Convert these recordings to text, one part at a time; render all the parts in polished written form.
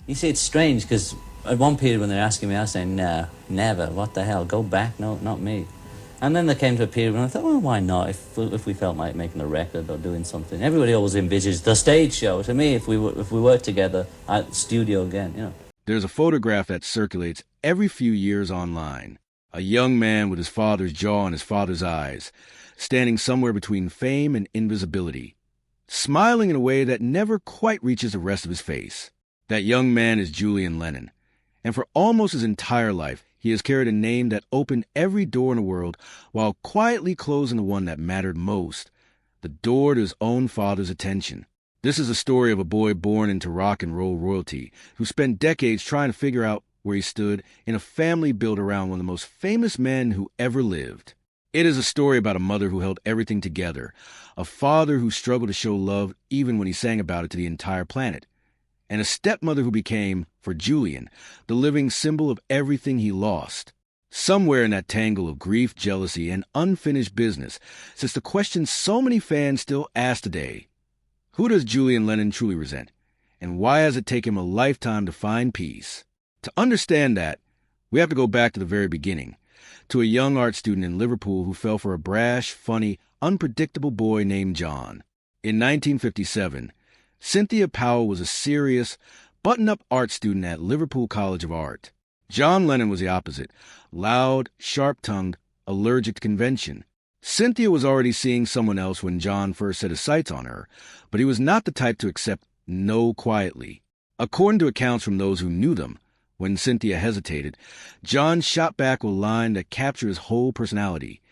You see, it's strange because at one period when they're asking me, I was saying, no, never, what the hell, go back, no, not me. And then there came to a period when I thought, well, why not? If we felt like making a record or doing something, everybody always envisaged the stage show. To me, if we worked together at the studio again, you know. There's a photograph that circulates every few years online. A young man with his father's jaw and his father's eyes, standing somewhere between fame and invisibility, smiling in a way that never quite reaches the rest of his face. That young man is Julian Lennon, and for almost his entire life, he has carried a name that opened every door in the world while quietly closing the one that mattered most, the door to his own father's attention. This is a story of a boy born into rock and roll royalty who spent decades trying to figure out where he stood in a family built around one of the most famous men who ever lived. It is a story about a mother who held everything together, a father who struggled to show love even when he sang about it to the entire planet, and a stepmother who became, for Julian, the living symbol of everything he lost. Somewhere in that tangle of grief, jealousy, and unfinished business sits the question so many fans still ask today: who does Julian Lennon truly resent, and why has it taken him a lifetime to find peace? To understand that, we have to go back to the very beginning, to a young art student in Liverpool who fell for a brash, funny, unpredictable boy named John. In 1957, Cynthia Powell was a serious, button-up art student at Liverpool College of Art. John Lennon was the opposite, loud, sharp-tongued, allergic to convention. Cynthia was already seeing someone else when John first set his sights on her, but he was not the type to accept no quietly. According to accounts from those who knew them, when Cynthia hesitated, John shot back with a line that captured his whole personality.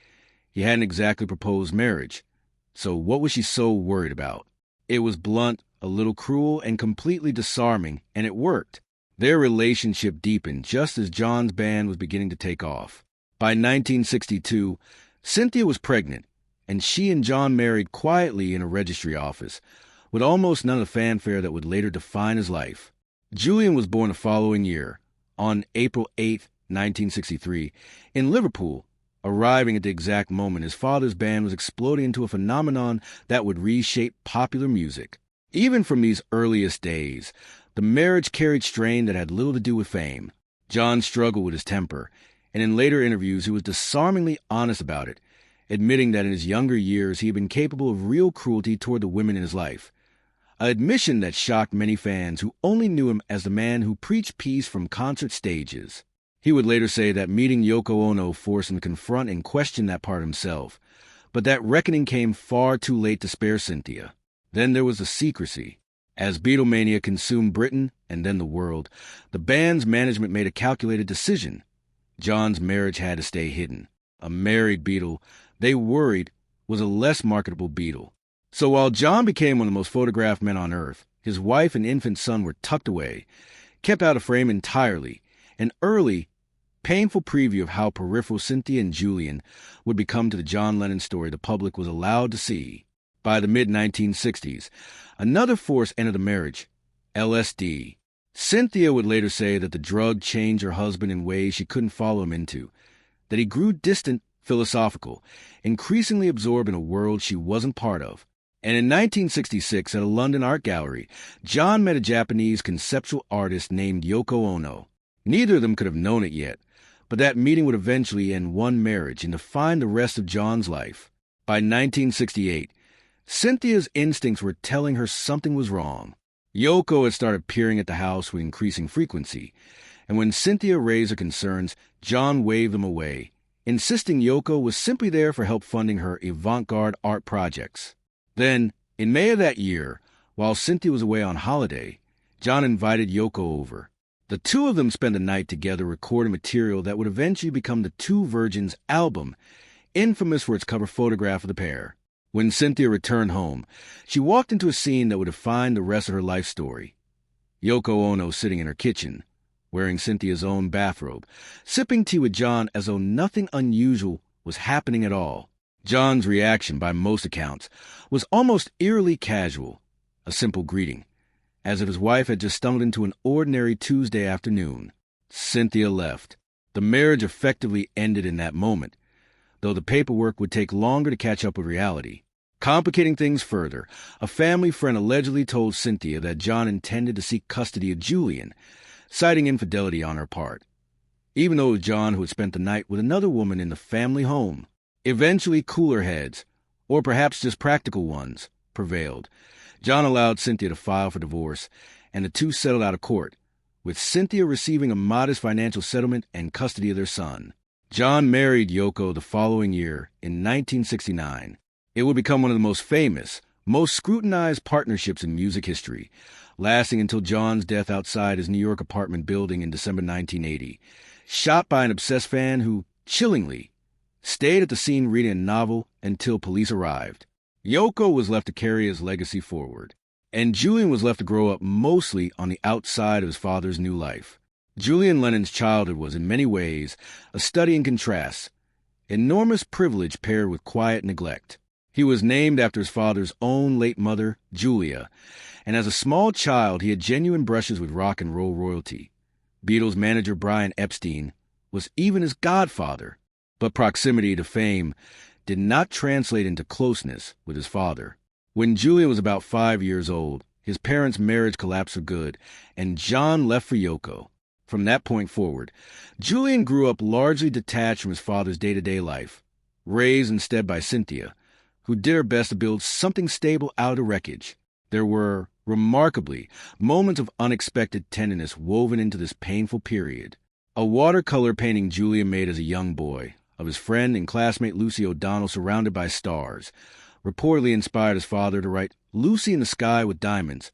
He hadn't exactly proposed marriage, so what was she so worried about? It was blunt, a little cruel, and completely disarming, and it worked. Their relationship deepened just as John's band was beginning to take off. By 1962, Cynthia was pregnant, and she and John married quietly in a registry office, with almost none of the fanfare that would later define his life. Julian was born the following year, on April 8, 1963, in Liverpool, arriving at the exact moment his father's band was exploding into a phenomenon that would reshape popular music. Even from these earliest days, the marriage carried strain that had little to do with fame. John struggled with his temper, and in later interviews he was disarmingly honest about it, admitting that in his younger years he had been capable of real cruelty toward the women in his life. An admission that shocked many fans who only knew him as the man who preached peace from concert stages. He would later say that meeting Yoko Ono forced him to confront and question that part himself, but that reckoning came far too late to spare Cynthia. Then there was the secrecy. As Beatlemania consumed Britain and then the world, the band's management made a calculated decision. John's marriage had to stay hidden. A married Beatle, they worried, was a less marketable Beatle. So while John became one of the most photographed men on earth, his wife and infant son were tucked away, kept out of frame entirely. An early, painful preview of how peripheral Cynthia and Julian would become to the John Lennon story the public was allowed to see. By the mid-1960s, another force entered the marriage: LSD. Cynthia would later say that the drug changed her husband in ways she couldn't follow him into, that he grew distant, philosophical, increasingly absorbed in a world she wasn't part of. And in 1966, at a London art gallery, John met a Japanese conceptual artist named Yoko Ono. Neither of them could have known it yet, but that meeting would eventually end one marriage and define the rest of John's life. By 1968, Cynthia's instincts were telling her something was wrong. Yoko had started appearing at the house with increasing frequency, and when Cynthia raised her concerns, John waved them away, insisting Yoko was simply there for help funding her avant-garde art projects. Then, in May of that year, while Cynthia was away on holiday, John invited Yoko over. The two of them spent the night together recording material that would eventually become the Two Virgins album, infamous for its cover photograph of the pair. When Cynthia returned home, she walked into a scene that would define the rest of her life story. Yoko Ono sitting in her kitchen, wearing Cynthia's own bathrobe, sipping tea with John as though nothing unusual was happening at all. John's reaction, by most accounts, was almost eerily casual, a simple greeting, as if his wife had just stumbled into an ordinary Tuesday afternoon. Cynthia left. The marriage effectively ended in that moment, though the paperwork would take longer to catch up with reality. Complicating things further, a family friend allegedly told Cynthia that John intended to seek custody of Julian, citing infidelity on her part, even though it was John who had spent the night with another woman in the family home. Eventually, cooler heads, or perhaps just practical ones, prevailed. John allowed Cynthia to file for divorce, and the two settled out of court, with Cynthia receiving a modest financial settlement and custody of their son. John married Yoko the following year, in 1969. It would become one of the most famous, most scrutinized partnerships in music history, lasting until John's death outside his New York apartment building in December 1980, shot by an obsessed fan who, chillingly, stayed at the scene reading a novel until police arrived. Yoko was left to carry his legacy forward, and Julian was left to grow up mostly on the outside of his father's new life. Julian Lennon's childhood was, in many ways, a study in contrasts, enormous privilege paired with quiet neglect. He was named after his father's own late mother, Julia, and as a small child he had genuine brushes with rock and roll royalty. Beatles manager Brian Epstein was even his godfather, but proximity to fame did not translate into closeness with his father. When Julia was about 5 years old, his parents' marriage collapsed for good, and John left for Yoko. From that point forward, Julian grew up largely detached from his father's day-to-day life, raised instead by Cynthia, who did her best to build something stable out of wreckage. There were, remarkably, moments of unexpected tenderness woven into this painful period. A watercolor painting Julian made as a young boy, of his friend and classmate Lucy O'Donnell surrounded by stars, reportedly inspired his father to write Lucy in the Sky with Diamonds,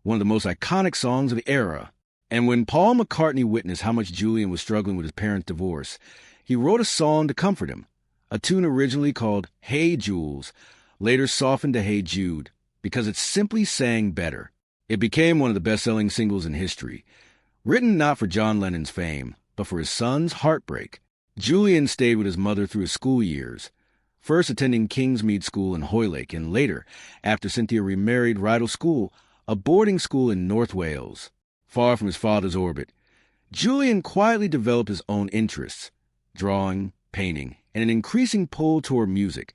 one of the most iconic songs of the era. And when Paul McCartney witnessed how much Julian was struggling with his parents' divorce, he wrote a song to comfort him, a tune originally called Hey Jules, later softened to Hey Jude, because it simply sang better. It became one of the best-selling singles in history, written not for John Lennon's fame, but for his son's heartbreak. Julian stayed with his mother through his school years, first attending Kingsmead School in Hoylake, and later, after Cynthia remarried, Rydal School, a boarding school in North Wales. Far from his father's orbit, Julian quietly developed his own interests, drawing, painting, and an increasing pull toward music,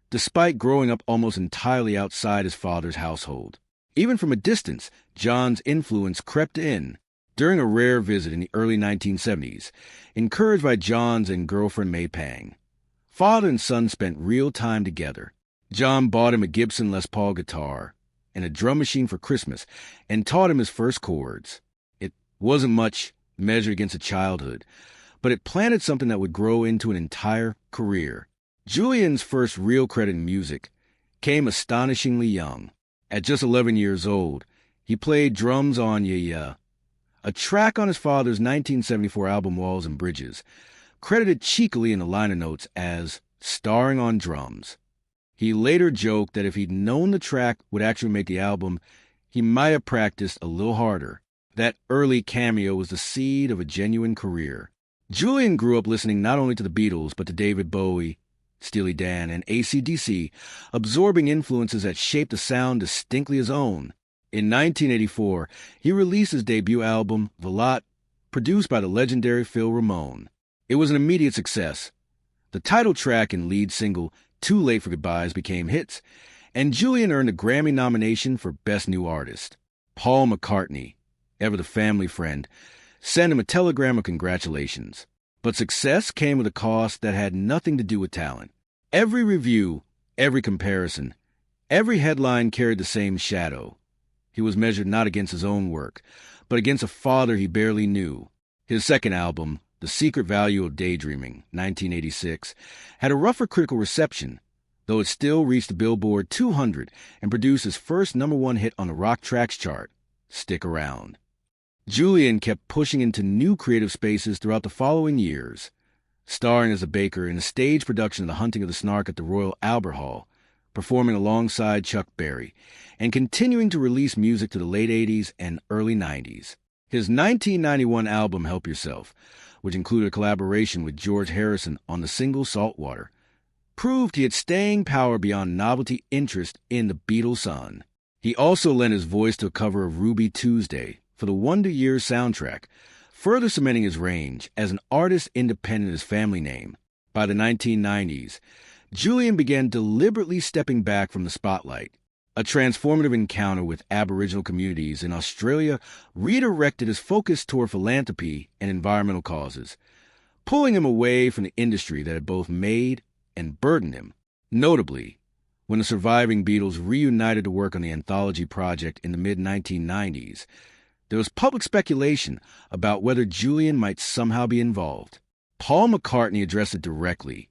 despite growing up almost entirely outside his father's household. Even from a distance, John's influence crept in. During a rare visit in the early 1970s, encouraged by John's and girlfriend May Pang, father and son spent real time together. John bought him a Gibson Les Paul guitar and a drum machine for Christmas and taught him his first chords. It wasn't much measured against a childhood, but it planted something that would grow into an entire career. Julian's first real credit in music came astonishingly young. At just 11 years old, he played drums on Ya Ya, a track on his father's 1974 album Walls and Bridges, credited cheekily in the liner notes as starring on drums. He later joked that if he'd known the track would actually make the album, he might have practiced a little harder. That early cameo was the seed of a genuine career. Julian grew up listening not only to the Beatles, but to David Bowie, Steely Dan, and AC/DC, absorbing influences that shaped a sound distinctly his own. In 1984, he released his debut album, Veloute, produced by the legendary Phil Ramone. It was an immediate success. The title track and lead single, Too Late for Goodbyes, became hits, and Julian earned a Grammy nomination for Best New Artist. Paul McCartney, ever the family friend, sent him a telegram of congratulations. But success came with a cost that had nothing to do with talent. Every review, every comparison, every headline carried the same shadow. He was measured not against his own work, but against a father he barely knew. His second album, The Secret Value of Daydreaming, 1986, had a rougher critical reception, though it still reached the Billboard 200 and produced his first #1 hit on the Rock Tracks chart, Stick Around. Julian kept pushing into new creative spaces throughout the following years, starring as a baker in a stage production of The Hunting of the Snark at the Royal Albert Hall, performing alongside Chuck Berry, and continuing to release music to the late 80s and early 90s. His 1991 album, Help Yourself, which included a collaboration with George Harrison on the single Saltwater, proved he had staying power beyond novelty interest in the Beatles' son. He also lent his voice to a cover of Ruby Tuesday for the Wonder Years soundtrack, further cementing his range as an artist independent of his family name. By the 1990s, Julian began deliberately stepping back from the spotlight. A transformative encounter with Aboriginal communities in Australia redirected his focus toward philanthropy and environmental causes, pulling him away from the industry that had both made and burdened him. Notably, when the surviving Beatles reunited to work on the anthology project in the mid-1990s, there was public speculation about whether Julian might somehow be involved. Paul McCartney addressed it directly,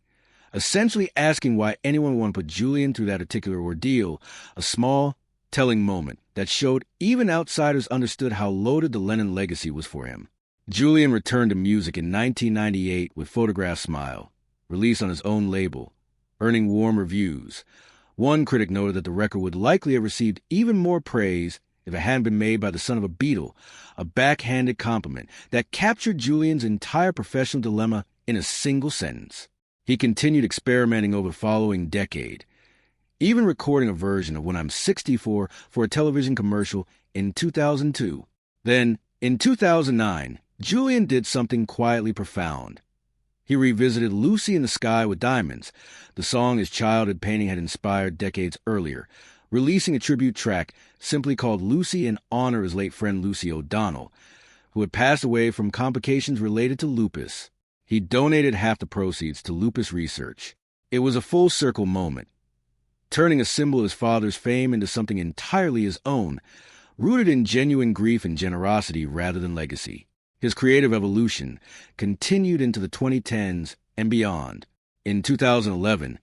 essentially asking why anyone would want to put Julian through that particular ordeal, a small, telling moment that showed even outsiders understood how loaded the Lennon legacy was for him. Julian returned to music in 1998 with Photograph Smile, released on his own label, earning warm reviews. One critic noted that the record would likely have received even more praise if it hadn't been made by the son of a Beatle, a backhanded compliment that captured Julian's entire professional dilemma in a single sentence. He continued experimenting over the following decade, even recording a version of When I'm 64 for a television commercial in 2002. Then, in 2009, Julian did something quietly profound. He revisited Lucy in the Sky with Diamonds, the song his childhood painting had inspired decades earlier, releasing a tribute track simply called Lucy in honor of his late friend Lucy O'Donnell, who had passed away from complications related to lupus. He donated half the proceeds to lupus research. It was a full-circle moment, turning a symbol of his father's fame into something entirely his own, rooted in genuine grief and generosity rather than legacy. His creative evolution continued into the 2010s and beyond. In 2011,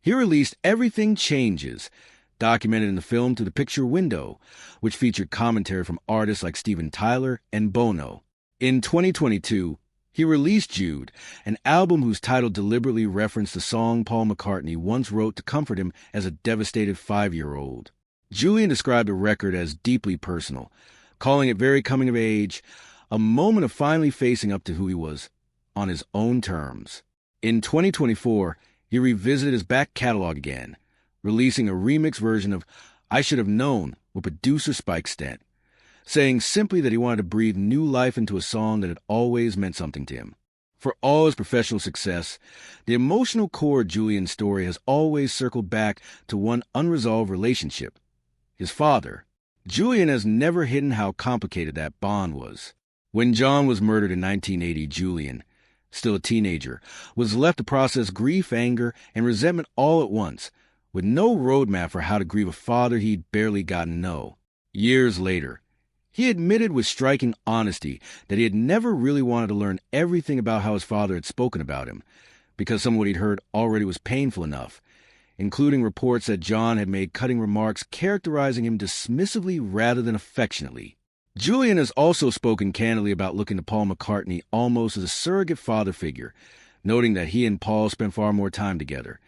he released Everything Changes, documented in the film Through the Picture Window, which featured commentary from artists like Steven Tyler and Bono. In 2022, he released Jude, an album whose title deliberately referenced the song Paul McCartney once wrote to comfort him as a devastated 5-year-old. Julian described the record as deeply personal, calling it very coming of age, a moment of finally facing up to who he was, on his own terms. In 2024, he revisited his back catalog again, releasing a remix version of I Should Have Known with producer Spike Stent, saying simply that he wanted to breathe new life into a song that had always meant something to him. For all his professional success, the emotional core of Julian's story has always circled back to one unresolved relationship: his father. Julian has never hidden how complicated that bond was. When John was murdered in 1980, Julian, still a teenager, was left to process grief, anger, and resentment all at once, with no roadmap for how to grieve a father he'd barely gotten to know. Years later, he admitted with striking honesty that he had never really wanted to learn everything about how his father had spoken about him, because some of what he'd heard already was painful enough, including reports that John had made cutting remarks characterizing him dismissively rather than affectionately. Julian has also spoken candidly about looking to Paul McCartney almost as a surrogate father figure, noting that he and Paul spent far more time together,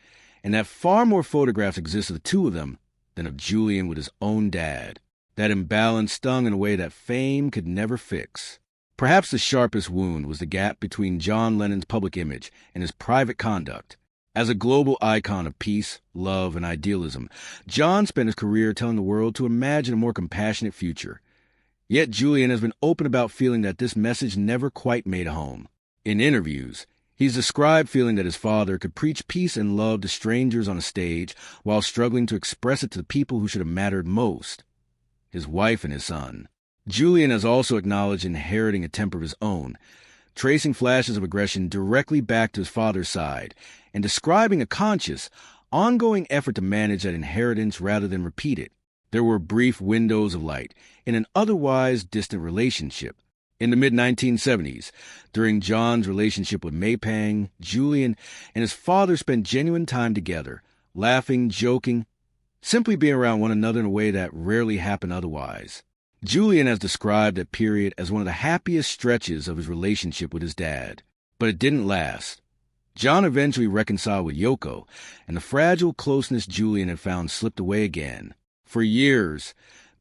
and that far more photographs exist of the two of them than of Julian with his own dad. That imbalance stung in a way that fame could never fix. Perhaps the sharpest wound was the gap between John Lennon's public image and his private conduct. As a global icon of peace, love, and idealism, John spent his career telling the world to imagine a more compassionate future. Yet Julian has been open about feeling that this message never quite made a home. In interviews, he's described feeling that his father could preach peace and love to strangers on a stage while struggling to express it to the people who should have mattered most: his wife and his son. Julian has also acknowledged inheriting a temper of his own, tracing flashes of aggression directly back to his father's side, and describing a conscious, ongoing effort to manage that inheritance rather than repeat it. There were brief windows of light in an otherwise distant relationship. In the mid-1970s, during John's relationship with May Pang, Julian and his father spent genuine time together, laughing, joking, simply being around one another in a way that rarely happened otherwise. Julian has described that period as one of the happiest stretches of his relationship with his dad. But it didn't last. John eventually reconciled with Yoko, and the fragile closeness Julian had found slipped away again. For years,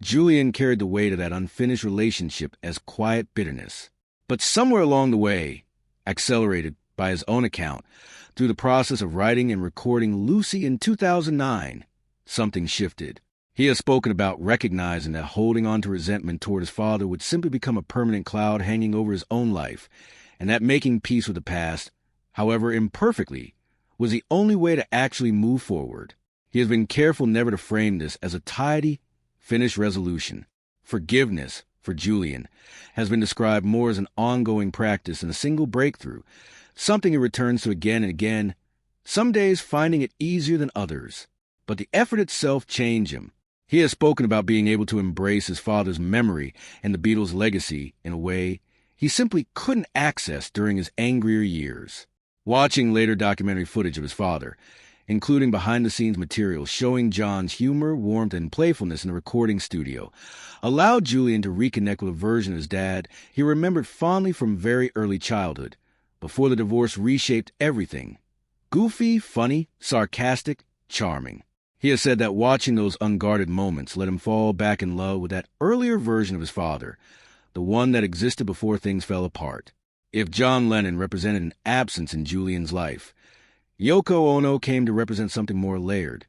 Julian carried the weight of that unfinished relationship as quiet bitterness. But somewhere along the way, accelerated by his own account, through the process of writing and recording Lucy in 2009, something shifted. He has spoken about recognizing that holding on to resentment toward his father would simply become a permanent cloud hanging over his own life, and that making peace with the past, however imperfectly, was the only way to actually move forward. He has been careful never to frame this as a tidy, finished resolution. Forgiveness, for Julian, has been described more as an ongoing practice than a single breakthrough, something he returns to again and again, some days finding it easier than others. But the effort itself changed him. He has spoken about being able to embrace his father's memory and the Beatles' legacy in a way he simply couldn't access during his angrier years. Watching later documentary footage of his father, including behind-the-scenes material showing John's humor, warmth, and playfulness in the recording studio, allowed Julian to reconnect with a version of his dad he remembered fondly from very early childhood, before the divorce reshaped everything. Goofy, funny, sarcastic, charming. He has said that watching those unguarded moments let him fall back in love with that earlier version of his father, the one that existed before things fell apart. If John Lennon represented an absence in Julian's life, Yoko Ono came to represent something more layered.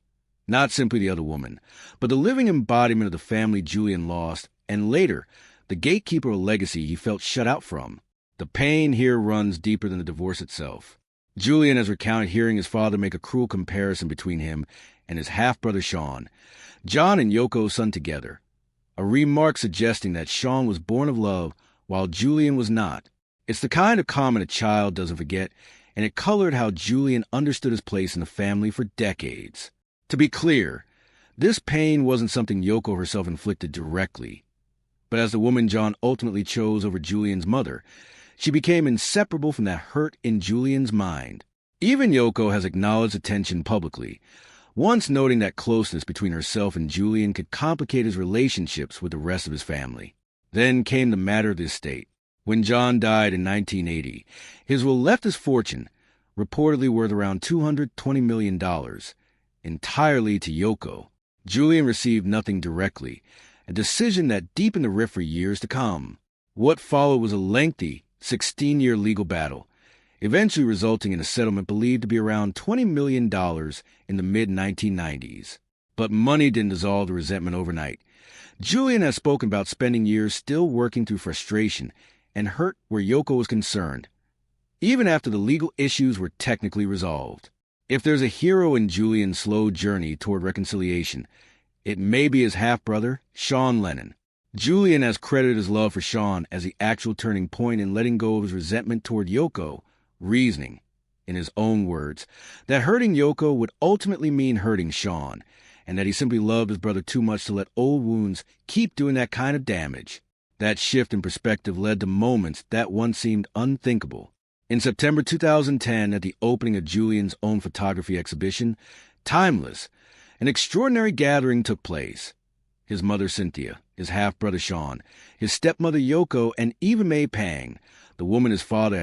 Not simply the other woman, but the living embodiment of the family Julian lost, and later, the gatekeeper of a legacy he felt shut out from. The pain here runs deeper than the divorce itself. Julian has recounted hearing his father make a cruel comparison between him and his half-brother Sean, John and Yoko's son together, a remark suggesting that Sean was born of love while Julian was not. It's the kind of comment a child doesn't forget, and it colored how Julian understood his place in the family for decades. To be clear, this pain wasn't something Yoko herself inflicted directly, but as the woman John ultimately chose over Julian's mother, she became inseparable from that hurt in Julian's mind. Even Yoko has acknowledged the tension publicly, once noting that closeness between herself and Julian could complicate his relationships with the rest of his family. Then came the matter of the estate. When John died in 1980, his will left his fortune, reportedly worth around $220 million, entirely to Yoko. Julian received nothing directly, a decision that deepened the rift for years to come. What followed was a lengthy, 16-year legal battle, eventually resulting in a settlement believed to be around $20 million in the mid-1990s. But money didn't dissolve the resentment overnight. Julian has spoken about spending years still working through frustration and hurt where Yoko was concerned, even after the legal issues were technically resolved. If there's a hero in Julian's slow journey toward reconciliation, it may be his half-brother, John Lennon. Julian has credited his love for Sean as the actual turning point in letting go of his resentment toward Yoko, reasoning, in his own words, that hurting Yoko would ultimately mean hurting Sean, and that he simply loved his brother too much to let old wounds keep doing that kind of damage. That shift in perspective led to moments that once seemed unthinkable. In September 2010, at the opening of Julian's own photography exhibition, Timeless, an extraordinary gathering took place. His mother Cynthia, his half-brother Sean, his stepmother Yoko, and even May Pang, the woman his father